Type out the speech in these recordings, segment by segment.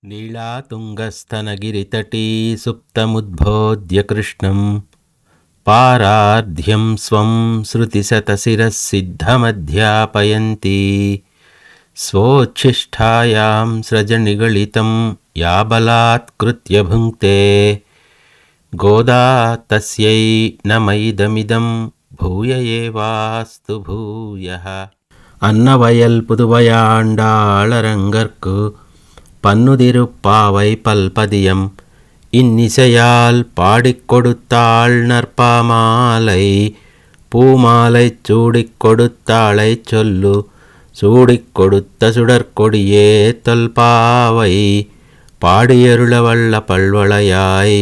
नीलातुङ्गस्तनगिरितटी सुप्तमुद्बोध्य कृष्णं पारार्ध्यं स्वं श्रुतिशतशिरः सिद्धमध्यापयन्ती स्वोच्छिष्ठायां स्रजनिगलितं या बलात्कृत्य भुङ्क्ते गोदा तस्यै नमैदमिदं भूय एवास्तु भूयः अन्नवयल पुதுவையாண்டாளரங்கற்கு பன்னுதிருப்பாவை பல்பதியம் இன்னிசையால் பாடிக் கொடுத்தாள் நற்பாமாலை பூமாலை சூடிக் கொடுத்தாளை சொல்லு சூடிக் கொடுத்த சுடற்கொடியே தொல்பாவை பாடியருளவல்ல பல்வளையாய்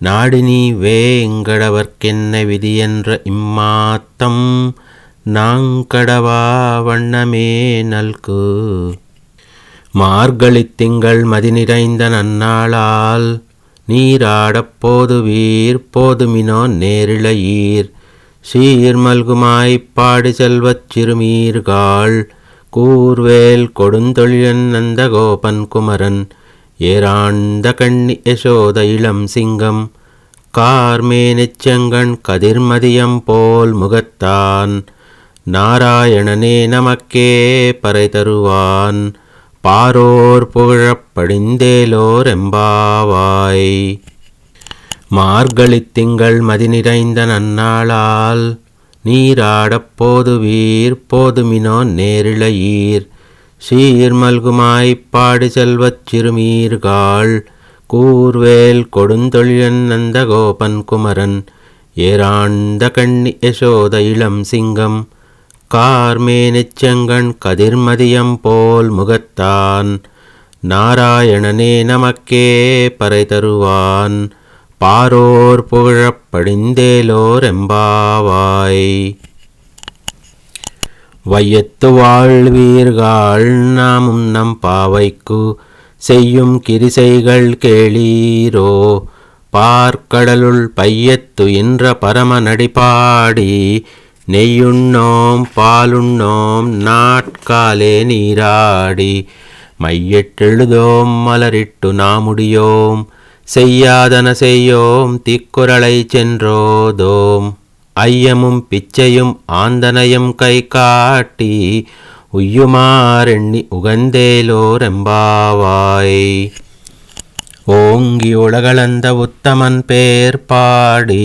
நாடினி வேங்கடவர்க்கென்ன விதியென்ற இம்மாத்தம் நாங்கடவா வண்ணமே நல்கு. மார்கழித் திங்கள் மதி நிறைந்த நன்னாளால் நீராடப் போதுவீர் போதுமினோ நேரிழையீர் சீர்மல்குமாய்ப் பாடி செல்வச் சிறுமீர்காள் கூர்வேல் கொடுந்தொழியன் நந்த கோபன் குமரன் ஏராண்ட கண்ணி யசோத இளம் சிங்கம் கார்மேனிச்செங்கண் கதிர்மதியம் போல் முகத்தான் நாராயணனே நமக்கே பறை தருவான் பாரோர் புகழப் படிந்தேலோர் எம்பாவாய். மார்கழித் திங்கள் மதி நிறைந்த நன்னாளால் நீராடப் போதுவீர் போதுமினோ நேரிழையீர் சீர்மல்குமாய்ப் பாடி செல்வச் சிறுமீர்காள் கூர்வேல் கொடுந்தொழியன் நந்த கோபன் குமரன் ஏராண்ட கண்ணி யசோத இளம் சிங்கம் கார்மேனிச்செங்கண் கதிர்மதியம் போல் முகத்தான் நாராயணனே நமக்கே பறை தருவான் பாரோர் புகழப் படிந்தேலோர் எம்பாவாய். வையத்து வாழ்வீர்கள் நாமும் நம் பாவைக்கு செய்யும் கிரிசைகள் கேளீரோ பார்க்கடலுள் பையத்து என்ற பரம நடிபாடி நெய்யுண்ணோம் பாலுண்ணோம் நாட்காலே நீராடி மையெட்டெழுதோம் மலரிட்டு நாமுடியோம் செய்யாதன செய்யோம் திக்குறளை சென்றோதோம் ஐயமும் பிச்சையும் ஆந்தனையும் கை காட்டி உய்யுமாறெண்ணி உகந்தேலோர் எம்பாவாய். ஓங்கி உலகளந்த உத்தமன் பேர் பாடி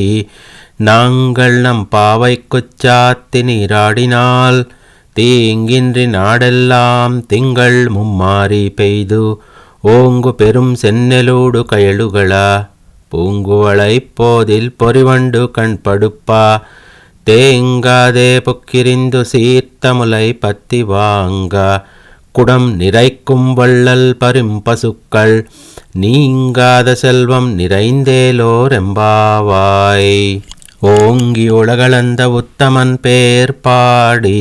நாங்கள் நம் பாவைக்குச் சாத்தி நீராடினால் தீங்கின்றி நாடெல்லாம் திங்கள் மும்மாறி பெய்து ஓங்கு பெரும் சென்னலோடு கயலுகளா பூங்குவளை போதில் பொறிவண்டு கண்படுப்பா தேங்காதே பொக்கிரிந்து சீர்த்தமுலை பத்தி வாங்க குடம் நிறைக்கும் வள்ளல் பரிம்பசுக்கள் நீங்காத செல்வம் நிறைந்தேலோர் எம்பாவாய். ஓங்கி உலகளந்த உத்தமன் பேர் பாடி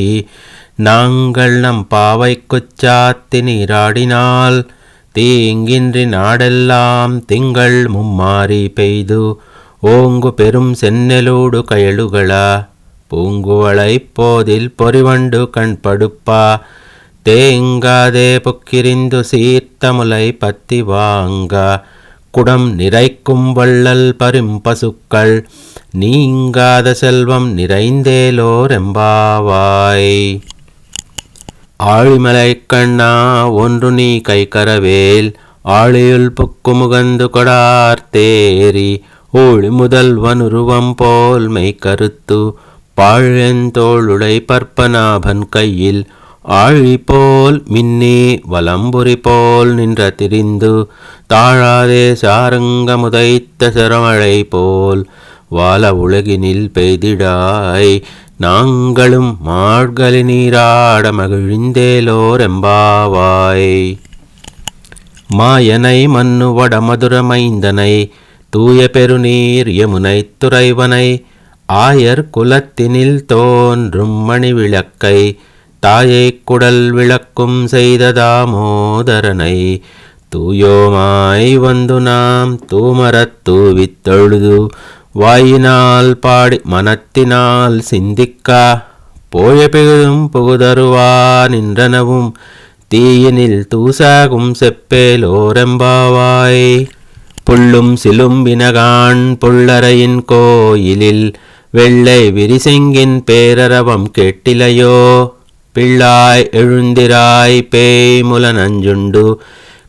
நாங்கள் நம் பாவைக்குச் சாத்தி நீராடினால் தீங்கின்றி நாடெல்லாம் திங்கள் மும்மாறி பெய்து ஓங்கு பெரும் சென்னலோடு கயலுகளா பூங்குவளை போதில் பொறிவண்டு கண்படுப்பா தேங்காதே பொக்கிரிந்து சீர்த்தமுலை பத்தி வாங்க குடம் நிறைக்கும் வள்ளல் பரிம்பசுக்கள் நீங்காத செல்வம் நிறைந்தேலோர் எம்பாவாய். ஆழிமலை கண்ணா ஒன்று நீ கைக்கரவேல் ஆழியுள் புக்கு முகந்து கொடார் தேரி ஊழி முதல்வனுருவம் போல் மெய்கருத்து பாழெந்தோளுடை பற்பநாபன் கையில் ஆழி போல் மின்னே வலம்புரி போல் நின்ற திரிந்து தாழாதே சாரங்க முதைத்த சிரமழை போல் வால உலகினில் பெய்திடாய் நாங்களும் மார்கழி நீராட மகிழ்ந்தேலோர் எம்பாவாய். மாயனை மன்னுவட மதுர மைந்தனை தூய பெருநீர் யமுனை துறைவனை ஆயர் குலத்தினில் தோன்றும் மணி விளக்கை தாயை குடல் விளக்கும் செய்த தாமோதரனை தூயோமாய் வந்து நாம் தூமரத் தூவித் தொழுது வாயினால் பாடி மனத்தினால் சிந்திக்கா போய பெழுதும் புகுதருவா நின்றனவும் தீயினில் தூசாகும் செப்பேலோரெம்பாவாய். புள்ளும் சிலும்பினகான் புள்ளரையின் கோயிலில் வெள்ளை விரிசெங்கின் பேரரவம் கேட்டிலையோ. பிள்ளாய் எழுந்திராய் பேய்முல நஞ்சுண்டு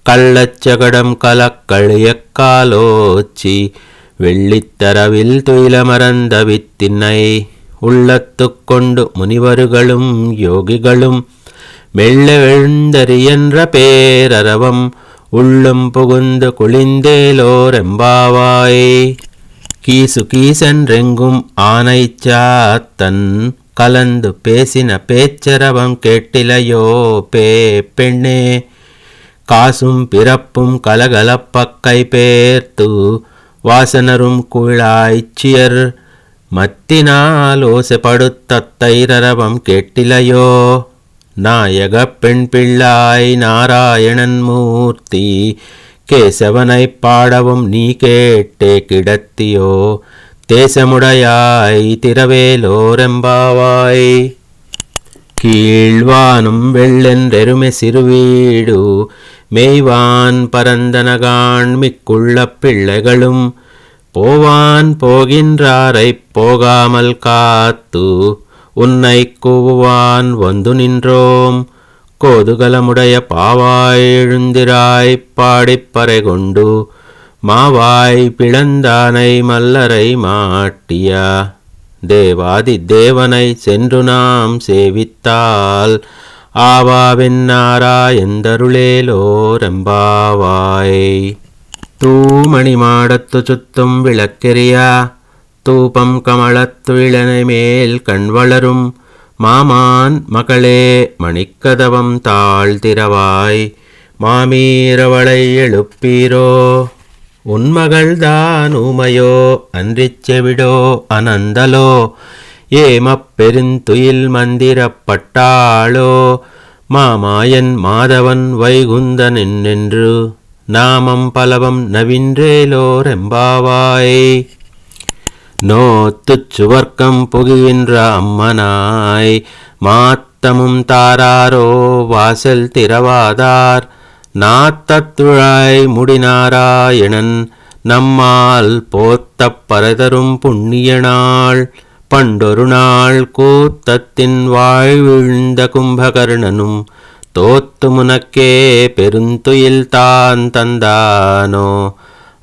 கள்ளச்சகடம் கலக்களியக்காலோச்சி வெள்ளித்தரவில் துயிலமரந்த வித்தினை உள்ளத்துக் கொண்டு முனிவர்களும் யோகிகளும் மெல்ல எழுந்தறியென்ற பேரரவம் உள்ளும் புகுந்து குளிந்தேலோரெம்பாவாய். கீசு கீசென்றெங்கும் ஆனைச்சாத்தன் கலந்து பேசின பேச்சரவம் கேட்டிலையோ பெண்ணே. காசும் பிறப்பும் கலகலப்பக்கை பேர்த்து வாசனரும் குழாய்ச்சியர் மத்தினால் ஓசைப்படுத்தைரவம் கேட்டிலையோ. நாயக பெண் பிள்ளாய் நாராயணன் மூர்த்தி கேசவனை பாடவும் நீ கேட்டே கிடத்தியோ. தேசமுடையாய் திரவேலோரெம்பாவாய். கீழ்வானும் வெள்ளென்றெருமை சிறுவீடு மேய்வான் பரந்தனகான் மிக்குள்ள பிள்ளைகளும் போவான் போகின்றாரை போகாமல் காத்து உன்னை கூவுவான் வந்து நின்றோம். கோதுகலமுடைய பாவாய் எழுந்திராய் பாடிப்பறை கொண்டு மாவாய் பிளந்தானை மல்லரை மாட்டியா. தேவாதி தேவனை சென்று நாம் சேவித்தால் ஆவாவென்னாரா எந்தருளேலோரெம்பாவாய். தூமணி மாடத்து சுத்தும் விளக்கெரியா தூபம் கமலத்து இளனை மேல் கண் வளரும் மாமான் மகளே மணிக்கதவம் தாழ்த்திரவாய் மாமீரவளை எழுப்பீரோ. உன்மகள்தான் ஊமையோ அன்றிச் செவிடோ அனந்தலோ ஏமப் பெருந்துயில் மந்திரப்பட்டாளோ. மாமாயன் மாதவன் வைகுந்தன் என்று நாமம் பலவம் நவின்றேலோரெம்பாவாய். நோத்துச் சுவர்க்கம் புகுகின்ற அம்மனாய் மாத்தமும் தாராரோ வாசல் திறவாதார். நாத்தத்துழாய் முடிநாராயணன் நம்மால் போத்தப் பரதரும் புண்ணியனாள். பண்டொரு நாள் கூத்தத்தின் வாழ்விழ்ந்த கும்பகர்ணனும் தோத்து முனக்கே பெருந்துயில் தான் தந்தானோ.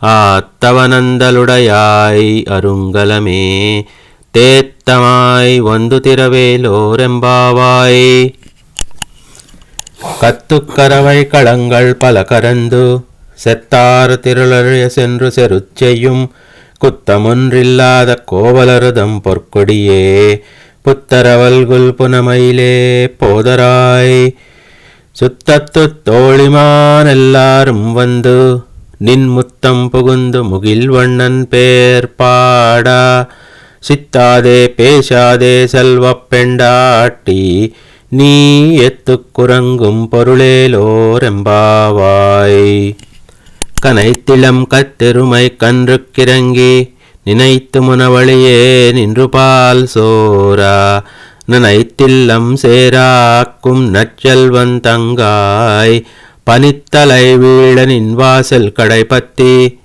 ஆத்தவனந்தலுடையாய் அருங்கலமே தேத்தமாய் வந்து திரவேலோரெம்பாவாய். கத்துக்கரவை களங்கள் பல கரந்து செத்தார் திருளறிய சென்று செருச்செய்யும் குத்தமொன்றில்லாத கோவலருதம் பொற்கொடியே புத்தரவல்குல் புனமையிலே போதராய். சுத்தத்து தோழிமான் எல்லாரும் வந்து நின் முத்தம் புகுந்து முகில் வண்ணன் பேர் பாடா. சித்தாதே பேசாதே செல்வப் பெண்டாட்டி நீ எத்துக்குறங்கும் பொருளேலோரெம்பாவாய். கனைத்திளம் கத்தெருமை கன்றுக்கிறங்கி நினைத்து முனவழியே நின்று பால் சோரா. நினைத்தில்லம் சேராக்கும் நற்செல்வன் தங்காய் பனித்தலை வீழனின் வாசல் கடைபத்தி.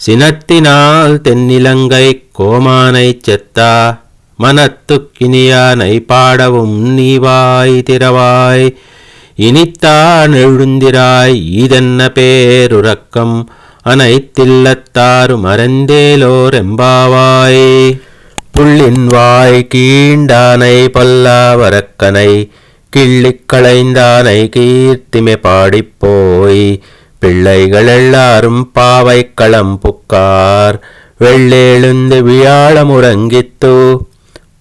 சினத்தினால் தென்னிலங்கை கோமானை செத்தா மனத்துக்கினியானை பாடவும் நீவாய் திரவாய். இனித்தான் எழுந்திராய் ஈதென்ன பேருறக்கம் அனைத்தில்லத்தாறு மறந்தேலோரெம்பாவாய். புள்ளின் வாய் கீண்டானை பல்லாவரக்கனை கிள்ளிக் களைந்தானை கீர்த்திமை பாடிப்போய். பிள்ளைகள் எல்லாரும் பாவை களம் புக்கார் வெள்ளெழுந்து வியாழமுறங்கித்து.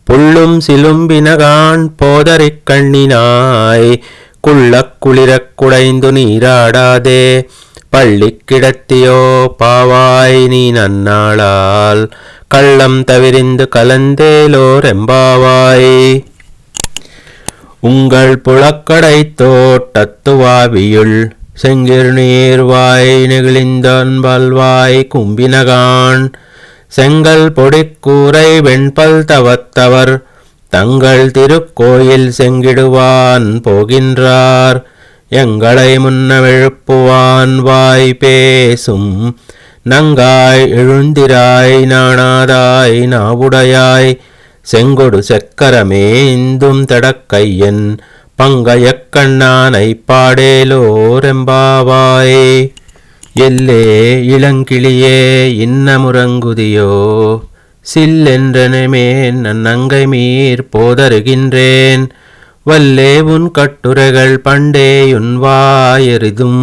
புள்ளும் சிலும்பினகான் போதறிக் கண்ணினாய் குள்ளக் குளிரக் குடைந்து நீராடாதே. பள்ளிக் கிடத்தியோ பாவாய் நீ நன்னாளால் கள்ளம் தவிரிந்து கலந்தேலோரெம்பாவாய். உங்கள் புழக்கடை தோட்டத்துவாவியுள் செங்கிர் நீர்வாய் நெகிழிந்தான் பல்வாய் கும்பினகான். செங்கல் பொடிக்கூரை வெண்பல் தவத்தவர் தங்கள் திருக்கோயில் செங்கிடுவான் போகின்றார். எங்களை முன்னவெழுப்புவான் வாய் பேசும் நங்காய் எழுந்திராய் நாணாதாய் நாவுடையாய் செங்கொடு செக்கரமேந்தும் தடக்கையன் பங்கையக் கண்ணானை பாடேலோரெம்பாவாய். எல்லே இளங்கிளியே இன்னமுறங்குதியோ சில்லென்றனமேன் நன்னங்கை மீர் போதருகின்றேன் வல்லே உன் கட்டுரைகள் பண்டேயுன் வாயெறிதும்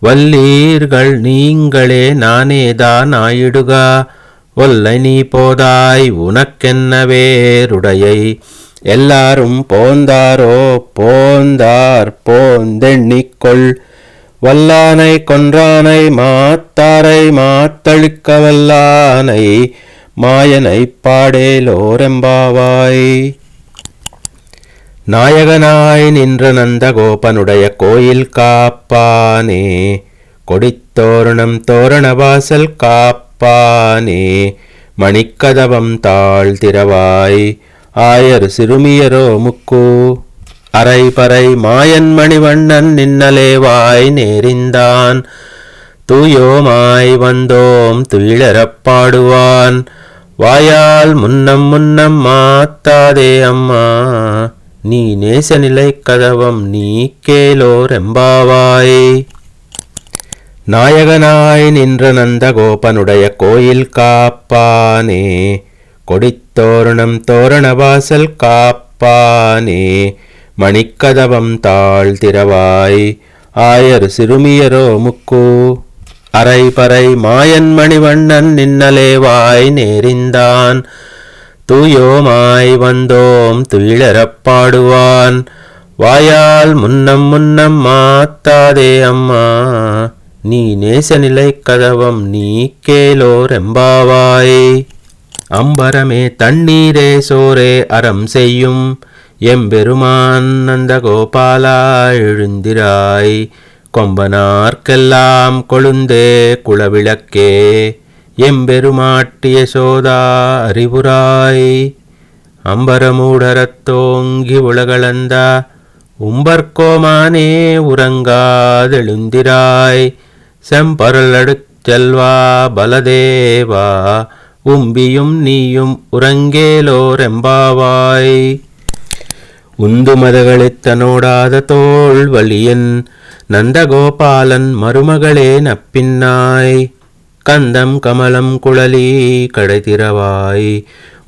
வல்லீர்கள் நீங்களே நானேதான் ஆயிடுகா ஒல்லை நீ போதாய் உனக்கென்ன வேறுடையை எல்லாரும் போந்தாரோ போந்தார் போந்தெண்ணிக்கொள் வல்லானை கொன்றானை மாத்தாரை மாத்தழிக்க வல்லானை மாயனை பாடேலோரெம்பாவாய். நாயகனாய் நின்ற நந்தகோபனுடைய கோயில் காப்பானே கொடித்தோரணம் தோரணவாசல் காப்பானே மணிக்கதவம் தாழ்த்திரவாய் ஆயர் சிறுமியரோ முக்கு அரைபறை மாயன் மணிவண்ணன் நின்னலேவாய் நேரிந்தான் தூயோமாய் வந்தோம் துயிலரப்பாடுவான் வாயால் முன்னம் முன்னம் மாத்தாதே அம்மா நீ நேசநிலை கதவம் நீ கேலோரெம்பாவாய். நாயகனாய் நின்ற நந்தகோபனுடைய கோயில் காப்பானே கொடித்தோரணம் தோரணவாசல் காப்பானே மணிக்கதவம் தாழ்த்திரவாய் ஆயர் சிறுமியரோ முக்கு அரைபறை மாயன் மணிவண்ணன் நின்னலேவாய் நேரிந்தான் தூயோமாய் வந்தோம் துயிலரப்பாடுவான் வாயால் முன்னம் முன்னம் மாத்தாதே அம்மா நீ நேசநிலை கதவம் நீ கேலோரெம்பாவாய். அம்பரமே தண்ணீரே சோரே அறம் செய்யும் எம்பெருமான் நந்தகோபாலா எழுந்திராய் கொம்பனார்க்கெல்லாம் கொழுந்தே குளவிளக்கே எம்பெருமாட்டிய சோதா அறிவுராய். அம்பரமூடரத்தோங்கி உலகளந்த உம்பர்கோமானே உறங்காதெழுந்திராய் செம்பொருளடுச் செல்வா பலதேவா உம்பியும் நீயும் உறங்கேலோரெம்பாவாய். உந்து மதகளித்தனோடாத தோள் வலியன் நந்தகோபாலன் மருமகளே நப்பின்னாய் கந்தம் கமலம் குழலி கடைதிரவாய்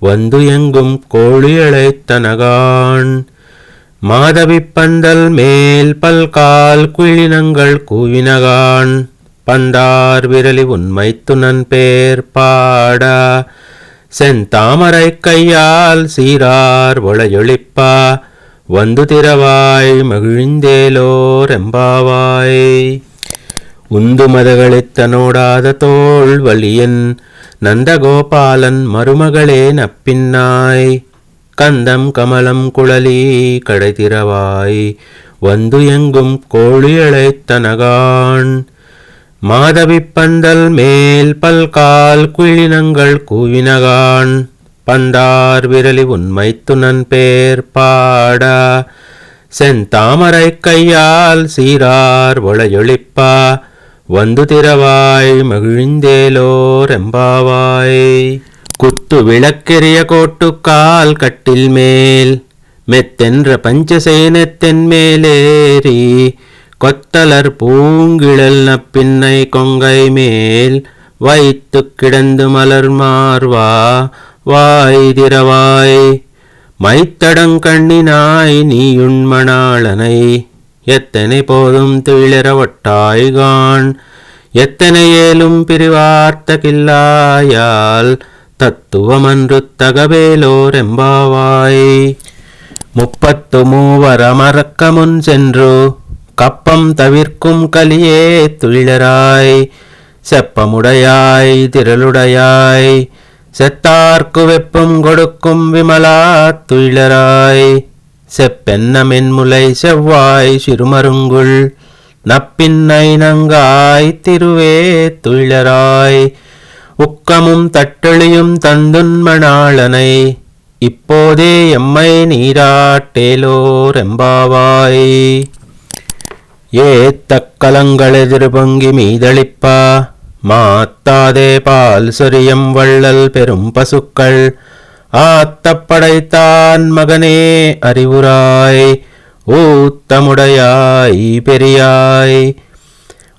வந்து எங்கும் கோழியழைத்தனகான் மாதவிப்பந்தல் மேல் பல்கால் குயிலினங்கள் கூவினகான் பந்தார் விரலி உண்மை துணன் பேர் பாட செந்தாமரை கையால் சீரார் ஒளையொளிப்பா வந்து திரவாய் மகிழ்ந்தேலோரெம்பாவாய். உந்து மதகளித்தனோடாத தோள் வலியன் நந்தகோபாலன் மருமகளே நப்பின்னாய் கந்தம் கமலம் குழலி கடைதிரவாய் வந்து எங்கும் கோழியழைத்தனகான் மாதவிப்பந்தல் மேல் பல்கால் குயிலினங்கள் கூவினகான் பந்தார் விரலி உண்மை துணன் பேர் பாட செந்தாமரை கையால் சீரார் ஒளையொளிப்பா வந்து திரவாய் மகிழ்ந்தேலோரெம்பாவாய். குத்து விளக்கெரிய கோட்டுக்கால் கட்டில் மேல் மெத்தென்ற பஞ்சசேனத்தின் மேலேறி கொத்தலர் பூங்கிழல் நப்பின்னை கொங்கை மேல் வைத்து கிடந்து மலர் மார்வா வாய் திரவாய் மைத்தடங்கண்ணினாய் நீயுண்மணாளனை எத்தனை போதும் துயிலரவட்டாய்கான் எத்தனை ஏலும் பிரிவார்த்த கில்லாயால் தத்துவமன்று தகவேலோரெம்பாவாய். 33 மறக்க முன் சென்று கப்பம் தவிர்க்கும் கலியே துயிலராய் செப்பமுடையாய் திரளுடையாய் செத்தார்க்கு வெப்பம் கொடுக்கும் விமலா துயிலராய் செப்பென்ன மென்முலை செவ்வாய் சிறுமருங்குள் நப்பின்னை நங்காய் திருவே துயிலராய் உக்கமும் தட்டெளியும் தந்துன்மணாளனை இப்போதே எம்மை நீராட்டேலோரெம்பாவாய். ஏத்தக்கலங்கள் எதிர்பொங்கி மீதளிப்பா மாத்தாதே பால் சொரியம் வள்ளல் பெரும் பசுக்கள் ஆத்தப்படைத்தான் மகனே அறிவுராய் ஊத்தமுடையாய் பெரியாய்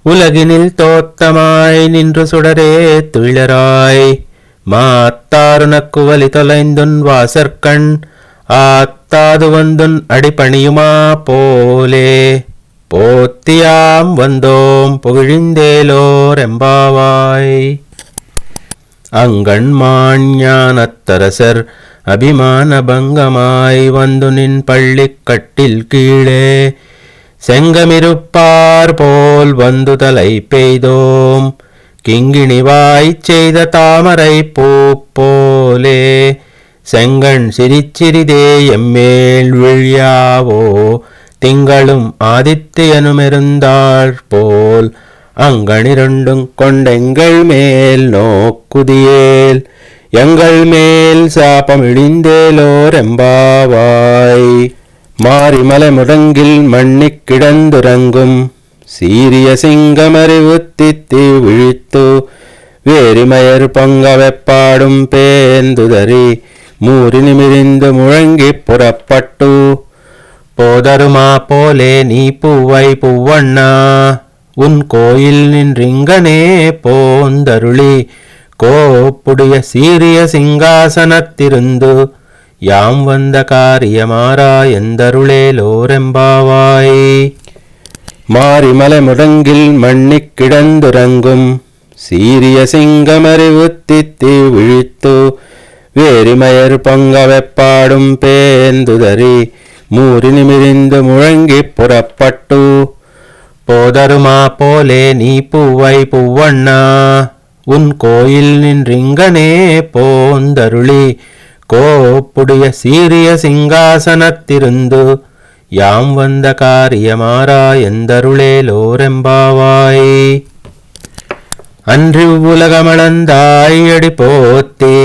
உலகினில் தோத்தமாய் நின்று சுடரே துயிலராய் மாத்தாருனக்கு வலி தொலைந்துன் வாசற்கண் ஆத்தாது வந்துன் அடிபணியுமா போலே போத்தியாம் வந்தோம் புகழிந்தேலோர் எம்பாவாய். அங்கண்மான் ஞானத்தரசர் அபிமான பங்கமாய் வந்து நின் பள்ளிக் கட்டில் கீழே செங்கமிருப்பார் போல் வந்து தலை பெய்தோம் கிங்கிணிவாய் செய்த தாமரை பூ போலே செங்கண் சிரிச்சிறிதே எம்மேல் விழியாவோ திங்களும் ஆதித்யனுமெருந்தாள் போல் அங்கணிரண்டும் கொண்டெங்கள் மேல் நோக்குதியேல் எங்கள் மேல் சாபமிழிந்தேலோர் எம்பாவாய். மாரிமலை முடங்கில் மண்ணிக் கிடந்துறங்கும் சீரிய சிங்கமறிவு தித்தி விழித்து வேரிமயர் பொங்க வெப்பாடும் பேந்துதறி மூறி நிமிரிந்து முழங்கி புறப்பட்டு போதருமா போலே நீ பூவை பூவண்ணா உன் கோயில் நின்றிங்கனே போந்தருளி கோப்புடைய சீரிய சிங்காசனத்திருந்து யாம் வந்த காரியமாரா எந்தருளேலோரெம்பாவாய். மாரிமலை முடங்கில் மண்ணிக் கிடந்துறங்கும் சீரிய சிங்கமறிவு தித்தி விழித்து வேரிமயர் பொங்க வெப்பாடும் பேந்துதறி மூறி நிமிரிந்து முழங்கி புறப்பட்டு போதருமா போலே நீ பூவை பூவண்ணா உன் கோயில் நின்றிங்கனே போந்தருளி கோப்புடைய சீரிய சிங்காசனத்திருந்து யாம் வந்த காரியமாரா எந்தருளேலோரெம்பாவாய். அன்று உலகமளந்தாய் அடி போத்தி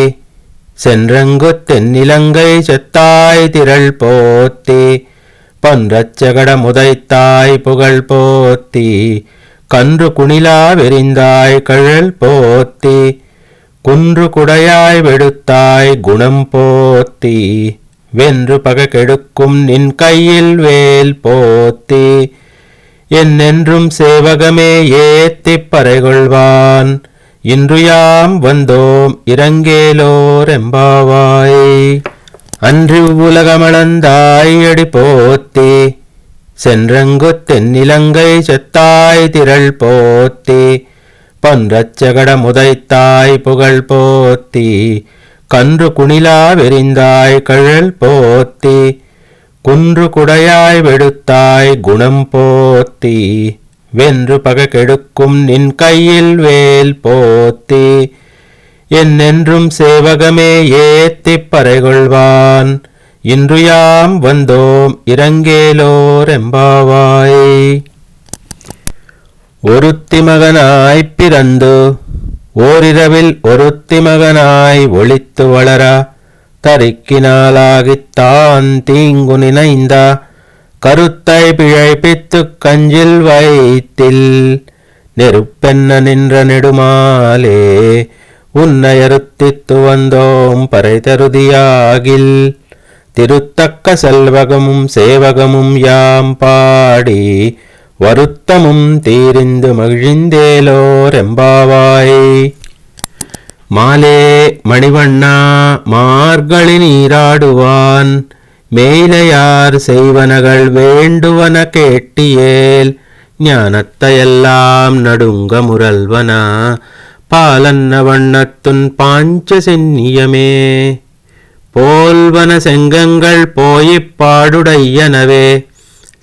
சென்றங்கு தென்னிலங்கை செத்தாய் திரள் போத்தி பன்றச்சகட முதைத்தாய் புகழ் போத்தி கன்று குணிலா வெறிந்தாய் கழல் போத்தி குன்று குடையாய் வெடுத்தாய் குணம் போத்தி வென்று பகை கெடுக்கும் நின் கையில் வேல் போத்தி என்னென்றும் சேவகமே ஏத்திப் பறைகொள்வான் இன்று யாம் வந்தோம் இரங்கேலோர் எம்பாவாய். அன்று உலகமளந்தாய் அடி போத்தி சென்றங்கு தென்னிலங்கை செத்தாய் திரள் போத்தி பன்றச்சகட முதைத்தாய் புகழ் போத்தி கன்று குணிலா வெறிந்தாய் கழல் போத்தி குன்று குடையாய் வெடுத்தாய் குணம் போத்தி வென்று பகை கெடுக்கும் நின் கையில் வேல் போத்தி என்னென்றும் சேவகமே ஏத்திப் பறைகொள்வான் இன்று யாம் வந்தோம் இரங்கேலோர் எம்பாவாய். ஒருத்தி மகனாய்ப் பிறந்து ஓரிரவில் ஒருத்தி மகனாய் ஒளித்து வளர தரிக்கினாலாகித்தான் தீங்கு நினைந்தா கருத்தை பிழைப்பித்துக் கஞ்சில் வைத்தில் நெருப்பென்ன நின்ற நெடுமாலே உன்னையறுத்தித்து வந்தோம் பறை தருதியாகில் திருத்தக்க செல்வகமும் சேவகமும் யாம் பாடி வருத்தமும் தீரிந்து மகிழ்ந்தேலோர் எம்பாவாய். மாலே மணிவண்ணா மார்கழி நீராடுவான் மேலையார் செய்வனகள் வேண்டுவன கேட்டியேல் ஞானத்தையெல்லாம் நடுங்க முரல்வனா பாலன்ன வண்ணத்துன் பாஞ்ச சென்னியமே போல்வன செங்கங்கள் போயிப் பாடுடையனவே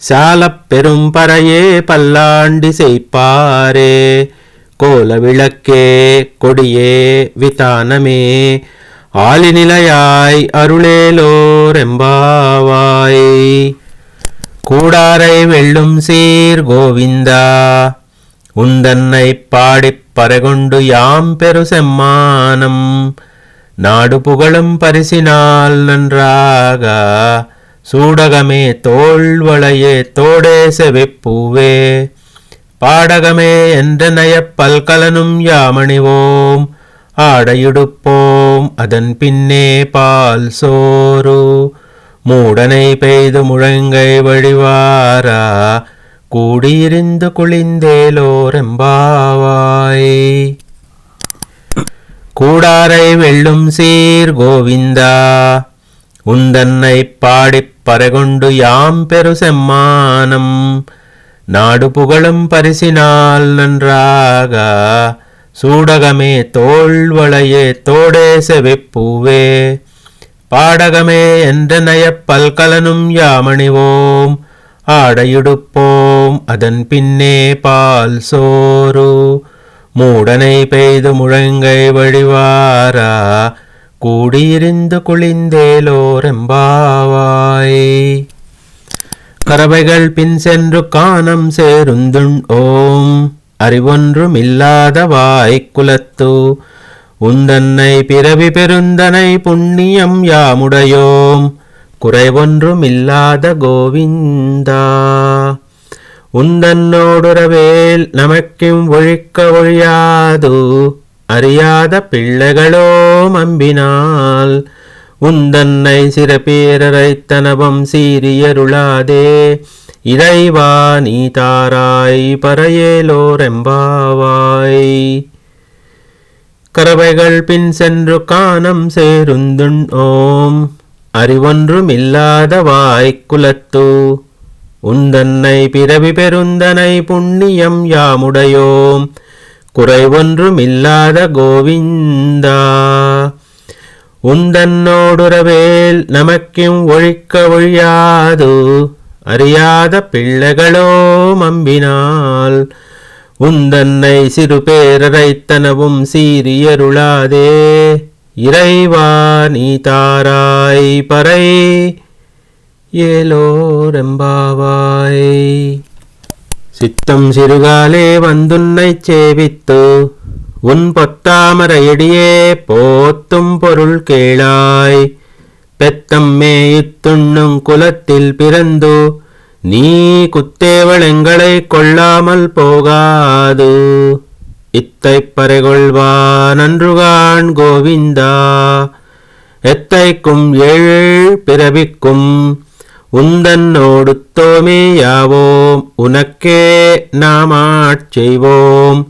சாலப் பெரும் பறையே பல்லாண்டி செய்ப்பாரே கோல விளக்கே கொடியே விதானமே ஆலிநிலையாய் அருளேலோர் எம்பாவாய். கூடாரை வெல்லும் சீர் கோவிந்தா உந்தன்னை பாடிப் பறைகொண்டு யாம் பெரு செம்மானம் நாடு புகழும் பரிசினால் நன்றாக சூடகமே தோள்வளையே தோடே செவிப்பூவே பாடகமே என்றனைய பல்கலனும் யாமணிவோம் ஆடையுடுப்போம் அதன் பின்னே பால் சோறு மூடனை பெய்து முழங்கை வழிவாரா கூடியிருந்து குளிந்தேலோரெம்பாவாய். கூடாரை வெல்லும் சீர் கோவிந்தா உந்தன்னை பாடிப் பறைகொண்டு யாம் பெரு செம்மானம் நாடு புகழும் பரிசினால் நன்றாக சூடகமே தோள்வளையே தோடே செவிப்பூவே பாடகமே என்றனைய பல்கலனும் யாமணிவோம் ஆடையுடுப்போம் அதன் பின்னே பால் சோறு மூடனை பெய்து முழங்கை வழிவாரா கூடியிருந்து குளிந்தேலோரெம்பாவாய். கறவைகள் பின் சென்று காணம் சேருந்துண் ஓம் அறிவொன்றுமில்லாத வாய்க்குலத்து உந்தன்னை பிறவி பெருந்தனை புண்ணியம் யாமுடையோம் குறைவொன்றுமில்லாத கோவிந்தா. உந்தன்னோடுறவேல் நமக்கும் ஒழிக்க ஒழியாது அறியாத பிள்ளைகளோம் அம்பினால் உந்தன்னை சிறப்பேரரைத்தனவம் சீரியருளாதே இறைவா நீ தாராய் பறையேலோரெம்பாவாய். கறவைகள் பின் சென்று காணம் சேருந்துண் ஓம் அறிவொன்றுமில்லாத வாய்க்குலத்து உந்தன்னை பிறவி பெருந்தனை புண்ணியம் யாமுடையோம் குறைவொன்றுமில்லாத கோவிந்தா. உந்தன்னோடுறவேல் நமக்கும் ஒழிக்க ஒழியாது அறியாத பிள்ளைகளோம் அம்பினால் உந்தன்னை சிறு பேரரைத்தனவும் சீரியருளாதே இறைவா நீ தாராய் பறை ஏலோரெம்பாவாய். சித்தம் சிறுகாலே வந்துன்னை சேவித்து உன் பொத்தாமரையடியே போத்தும் பொருள் கேளாய் பெத்தம் மேயுத்துண்ணும் குலத்தில் பிறந்து நீ குத்தேவளெங்களை கொள்ளாமல் போகாது இத்தை பறைகொள்வா நன்றுகான் கோவிந்தா. எத்தைக்கும் ஏழு பிறவிக்கும் உந்தன்னோடு தோமே யாவோம் உனக்கே நாமாட்செய்வோம்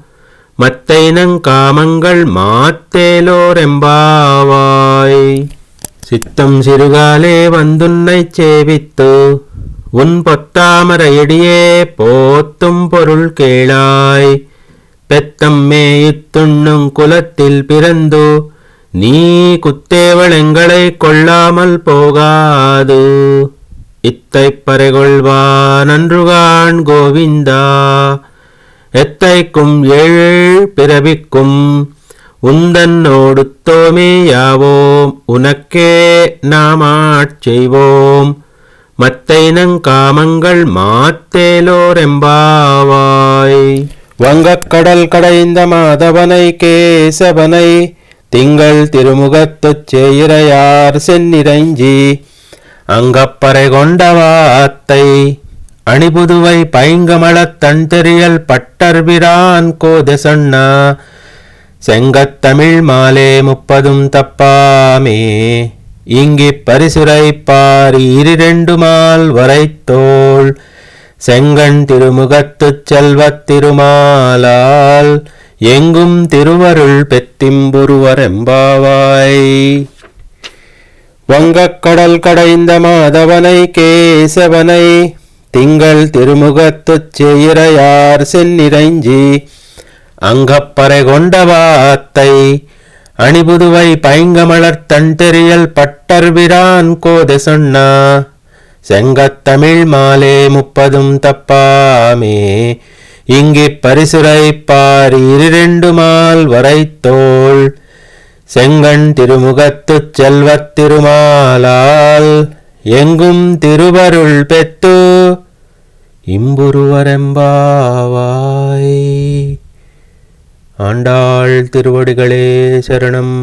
மத்தைனங்காமங்கள் மாத்தேலோரெம்பாவாய். சித்தம் சிறுகாலே வந்துன்னை சேவித்து உன் பொத்தாமரையடியே போத்தும் பொருள் கேளாய் பெத்தம் மேயுத்துண்ணும் குலத்தில் பிறந்து நீ குத்தேவளெங்களை கொள்ளாமல் போகாது இத்தை பறைகொள்வா நன்றுகான் கோவிந்தா. எத்தைக்கும் ஏழு பிறவிக்கும் உந்தன்னோடு தோமே யாவோம் உனக்கே நாமாட்செய்வோம் மத்தைனங்காமங்கள் மாத்தேலோரெம்பாவாய். வங்கக்கடல் கடைந்த மாதவனை கேசவனை திங்கள் திருமுகத்துச் சேயிரையார் சென்னிரைஞ்சி அங்கப்பறை கொண்டவாத்தை அணிபுதுவை பைங்கமளத் தன்தெறியல் பட்டர்பிரான் கோத சொன்னா செங்கத்தமிழ் மாலே 30 தப்பாமே இங்கிப் பரிசுரைப்பார் 2 மால் வரைத்தோள் செங்கண் திருமுகத்துச் செல்வத் திருமாலால் எங்கும் திருவருள் பெத்திம்புருவரெம்பாவாய். வங்கக்கடல் கடைந்த மாதவனை கேசவனை திங்கள் திருமுகத்துச் சேயிரையார் சென்னிரைஞ்சி அங்கப்பறை கொண்டவாத்தை அணிபுதுவை பைங்கமளத் தன்தெறியல் பட்டர்பிரான் கோத சொன்னா செங்கத்தமிழ் மாலே 30 தப்பாமே இங்கிப் பரிசுரைப்பார் 2 மால் வரைத்தோள் செங்கண் திருமுகத்துச் செல்வத் திருமாலால் எங்கும் திருவருள் பெத்து இம்புருவரெம்பாவாய். ஆண்டாள் திருவடிகளே சரணம்.